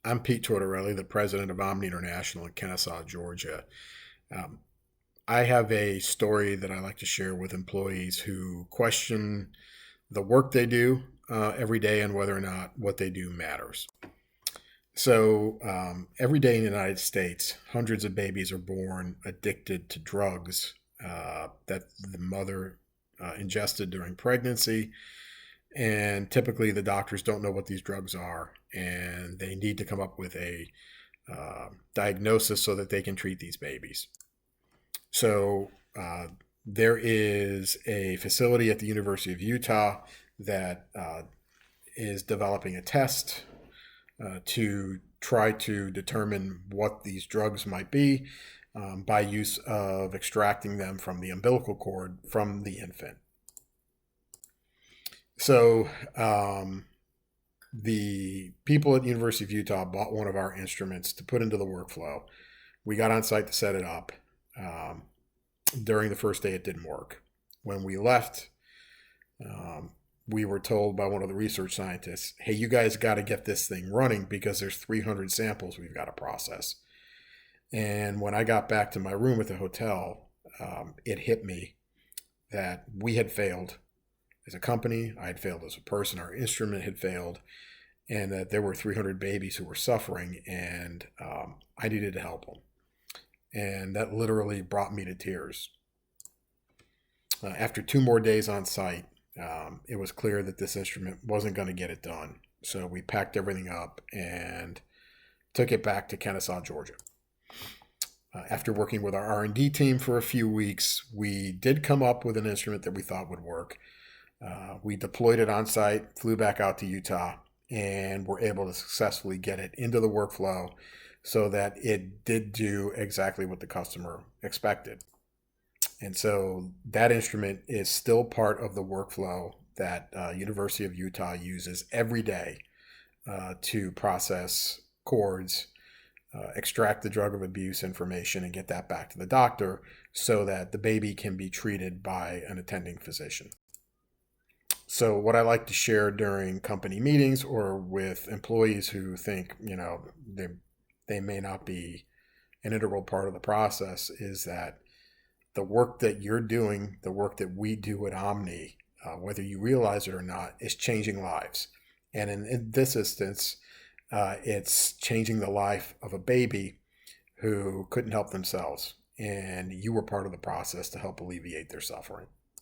I'm Pete Tortorelli, the president of Omni International in Kennesaw, Georgia. Um, I have a story that I like to share with employees who question the work they do every day and whether or not what they do matters. Every day in the United States, hundreds of babies are born addicted to drugs that the mother ingested during pregnancy. And typically, the doctors don't know what these drugs are, and they need to come up with a diagnosis so that they can treat these babies. So, uh, there is a facility at the University of Utah that is developing a test to try to determine what these drugs might be by use of extracting them from the umbilical cord from the infant. So, the people at the University of Utah bought one of our instruments to put into the workflow. We got on site to set it up. Um, During the first day, it didn't work. When we left, um, we were told by one of the research scientists, hey, you guys got to get this thing running because there's 300 samples we've got to process. And when I got back to my room at the hotel, it hit me that we had failed as a company. I had failed as a person. Our instrument had failed, and that there were 300 babies who were suffering, and I needed to help them. And that literally brought me to tears. After 2 more days on site, it was clear that this instrument wasn't going to get it done. So we packed everything up and took it back to Kennesaw, Georgia. After working with our R&D team for a few weeks, we did come up with an instrument that we thought would work. We deployed it on site, flew back out to Utah, and were able to successfully get it into the workflow so that it did do exactly what the customer expected. And so that instrument is still part of the workflow that University of Utah uses every day to process cords, extract the drug of abuse information, and get that back to the doctor so that the baby can be treated by an attending physician. So what I like to share during company meetings or with employees who think, they may not be an integral part of the process is that the work that you're doing, the work that we do at Omni, whether you realize it or not, is changing lives. And in this instance, it's changing the life of a baby who couldn't help themselves. And you were part of the process to help alleviate their suffering.